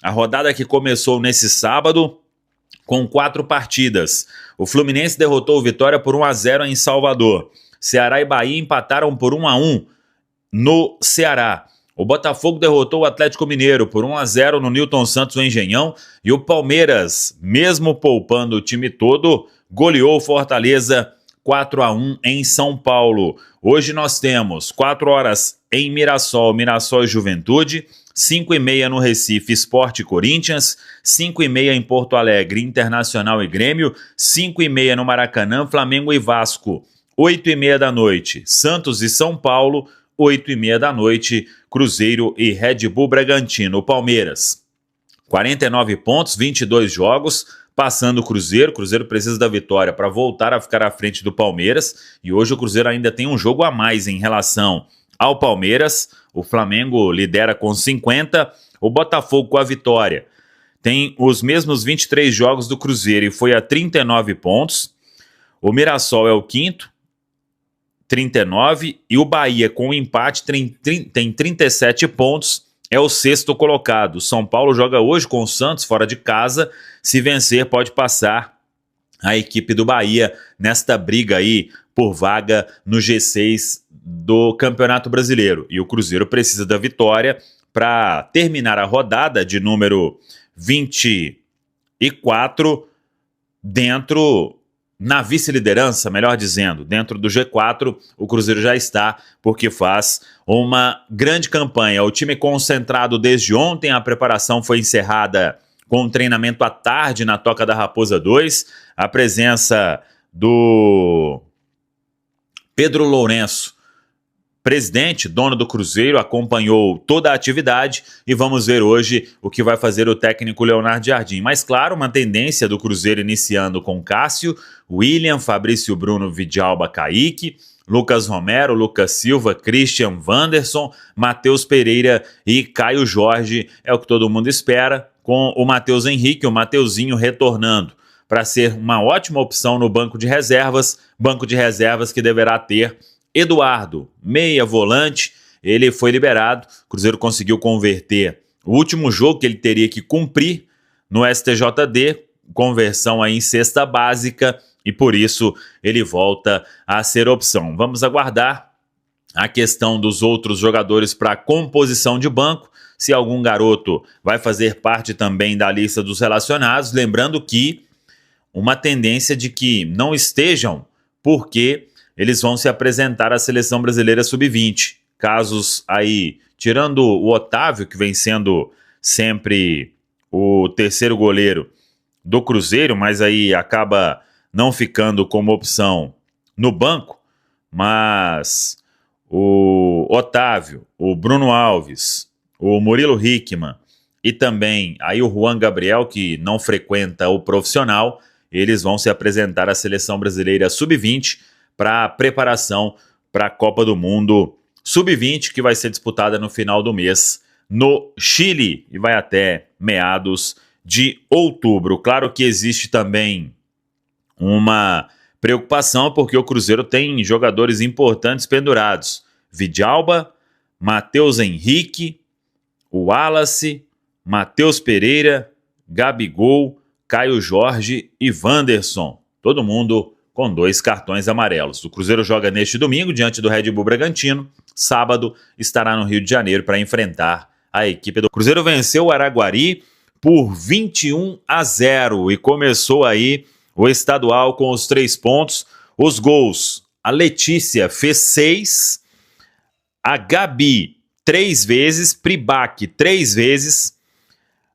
A rodada que começou nesse sábado com 4 partidas. O Fluminense derrotou o Vitória por 1-0 em Salvador. Ceará e Bahia empataram por 1-1 no Ceará. O Botafogo derrotou o Atlético Mineiro por 1-0 no Newton Santos, no Engenhão. E o Palmeiras, mesmo poupando o time todo, goleou o Fortaleza 4-1 em São Paulo. Hoje nós temos 4 horas em Mirassol e Juventude, 5h30 no Recife, Sport e Corinthians, 5h30 em Porto Alegre, Internacional e Grêmio, 5h30 no Maracanã, Flamengo e Vasco, 8h30 da noite, Santos e São Paulo, 8h30 da noite, Cruzeiro e Red Bull Bragantino. O Palmeiras, 49 pontos, 22 jogos, passando o Cruzeiro. O Cruzeiro precisa da vitória para voltar a ficar à frente do Palmeiras, e hoje o Cruzeiro ainda tem um jogo a mais em relação ao Palmeiras. O Flamengo lidera com 50, o Botafogo com a vitória tem os mesmos 23 jogos do Cruzeiro e foi a 39 pontos. O Mirassol é o quinto, 39, e o Bahia com o empate tem 37 pontos, é o sexto colocado. O São Paulo joga hoje com o Santos fora de casa, se vencer pode passar a equipe do Bahia nesta briga aí por vaga no G6 do Campeonato Brasileiro. E o Cruzeiro precisa da vitória para terminar a rodada de número 24 na vice-liderança, melhor dizendo, dentro do G4, o Cruzeiro já está, porque faz uma grande campanha. O time concentrado desde ontem, a preparação foi encerrada com um treinamento à tarde na Toca da Raposa 2, a presença do Pedro Lourenço, presidente, dono do Cruzeiro, acompanhou toda a atividade e vamos ver hoje o que vai fazer o técnico Leonardo Jardim. Mas claro, uma tendência do Cruzeiro iniciando com Cássio, William, Fabrício Bruno, Vidalba, Kaique, Lucas Romero, Lucas Silva, Christian, Wanderson, Matheus Pereira e Caio Jorge, é o que todo mundo espera, com o Matheus Henrique, o Mateuzinho retornando para ser uma ótima opção no banco de reservas que deverá ter Eduardo, meia volante. Ele foi liberado, o Cruzeiro conseguiu converter o último jogo que ele teria que cumprir no STJD, conversão aí em cesta básica, e por isso ele volta a ser opção. Vamos aguardar a questão dos outros jogadores para a composição de banco, se algum garoto vai fazer parte também da lista dos relacionados, lembrando que uma tendência de que não estejam, porque eles vão se apresentar à Seleção Brasileira Sub-20. Casos aí, tirando o Otávio, que vem sendo sempre o terceiro goleiro do Cruzeiro, mas aí acaba não ficando como opção no banco, mas o Otávio, o Bruno Alves, o Murilo Hickman e também aí o Juan Gabriel, que não frequenta o profissional, eles vão se apresentar à Seleção Brasileira Sub-20 para preparação para a Copa do Mundo Sub-20, que vai ser disputada no final do mês no Chile e vai até meados de outubro. Claro que existe também uma preocupação, porque o Cruzeiro tem jogadores importantes pendurados. Vidalba, Matheus Henrique, o Wallace, Matheus Pereira, Gabigol, Caio Jorge e Wanderson. Todo mundo com 2 cartões amarelos. O Cruzeiro joga neste domingo diante do Red Bull Bragantino. Sábado estará no Rio de Janeiro para enfrentar a equipe do Cruzeiro. Venceu o Araguari por 21-0 e começou aí o estadual com os 3 pontos. Os gols: a Letícia fez 6, a Gabi 3 vezes, Pribac 3 vezes,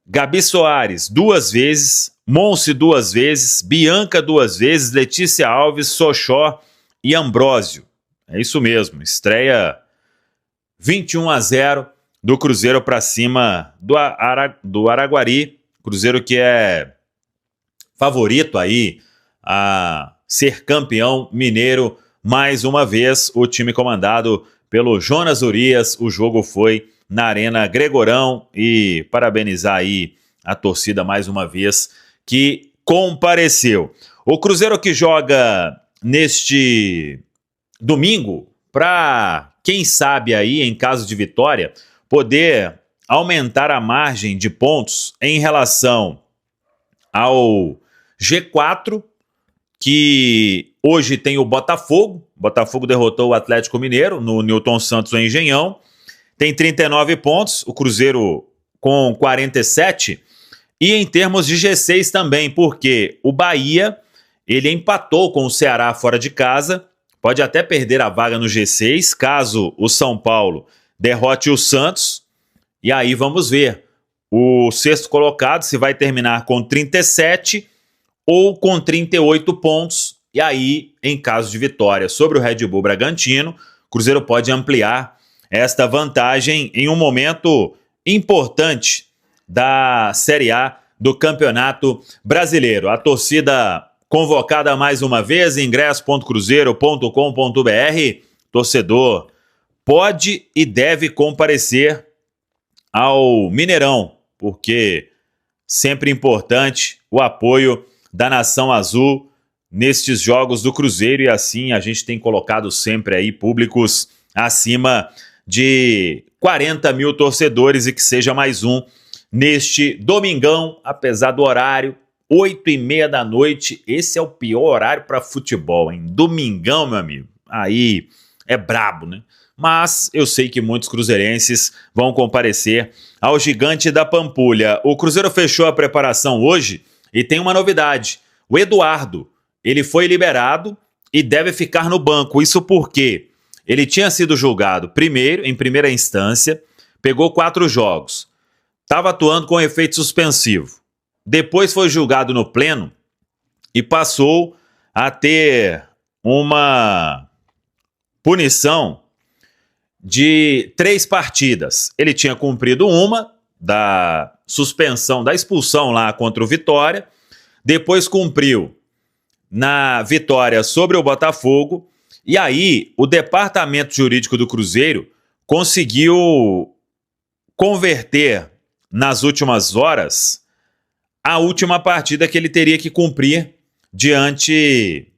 Gabi Soares 2 vezes, Monse 2 vezes, Bianca 2 vezes, Letícia Alves, Sochó e Ambrósio. É isso mesmo, estreia 21-0 do Cruzeiro para cima do Araguari. Cruzeiro que é favorito aí a ser campeão mineiro mais uma vez. O time comandado pelo Jonas Urias. O jogo foi na Arena Gregorão e parabenizar aí a torcida mais uma vez que compareceu. O Cruzeiro que joga neste domingo para, quem sabe aí, em caso de vitória, poder aumentar a margem de pontos em relação ao G4, que hoje tem o Botafogo. O Botafogo derrotou o Atlético Mineiro no Newton Santos, no Engenhão. Tem 39 pontos, o Cruzeiro com 47. E em termos de G6 também, porque o Bahia, ele empatou com o Ceará fora de casa, pode até perder a vaga no G6, caso o São Paulo derrote o Santos. E aí vamos ver o sexto colocado se vai terminar com 37 ou com 38 pontos. E aí, em caso de vitória sobre o Red Bull Bragantino, o Cruzeiro pode ampliar esta vantagem em um momento importante da Série A do Campeonato Brasileiro. A torcida convocada mais uma vez, ingresso.cruzeiro.com.br. Torcedor pode e deve comparecer ao Mineirão, porque sempre importante o apoio da Nação Azul nestes jogos do Cruzeiro, e assim a gente tem colocado sempre aí públicos acima de 40 mil torcedores, e que seja mais um neste domingão, apesar do horário, 8h30 da noite. Esse é o pior horário para futebol, hein? Domingão, meu amigo. Aí é brabo, né? Mas eu sei que muitos cruzeirenses vão comparecer ao Gigante da Pampulha. O Cruzeiro fechou a preparação hoje e tem uma novidade. O Eduardo, ele foi liberado e deve ficar no banco. Isso porque ele tinha sido julgado em primeira instância, pegou 4 jogos, estava atuando com efeito suspensivo. Depois foi julgado no pleno e passou a ter uma punição de 3 partidas. Ele tinha cumprido uma da suspensão, da expulsão lá contra o Vitória, depois cumpriu na vitória sobre o Botafogo, e aí o departamento jurídico do Cruzeiro conseguiu converter nas últimas horas a última partida que ele teria que cumprir diante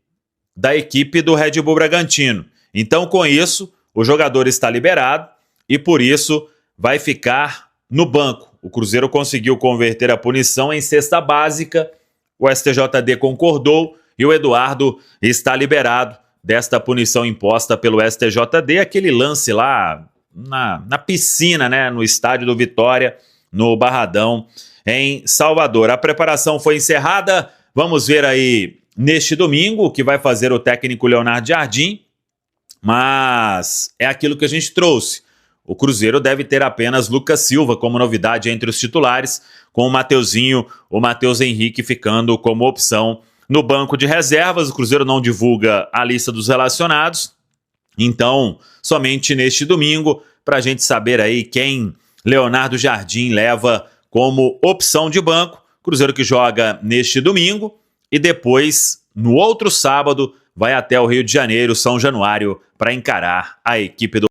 da equipe do Red Bull Bragantino. Então, com isso, o jogador está liberado e, por isso, vai ficar no banco. O Cruzeiro conseguiu converter a punição em cesta básica, o STJD concordou e o Eduardo está liberado desta punição imposta pelo STJD. Aquele lance lá na piscina, né, no estádio do Vitória, no Barradão, em Salvador. A preparação foi encerrada. Vamos ver aí neste domingo o que vai fazer o técnico Leonardo Jardim. Mas é aquilo que a gente trouxe. O Cruzeiro deve ter apenas Lucas Silva como novidade entre os titulares, com o Mateuzinho, o Matheus Henrique ficando como opção no banco de reservas. O Cruzeiro não divulga a lista dos relacionados, então somente neste domingo, para a gente saber aí quem Leonardo Jardim leva como opção de banco. Cruzeiro que joga neste domingo e depois, no outro sábado, vai até o Rio de Janeiro, São Januário, para encarar a equipe do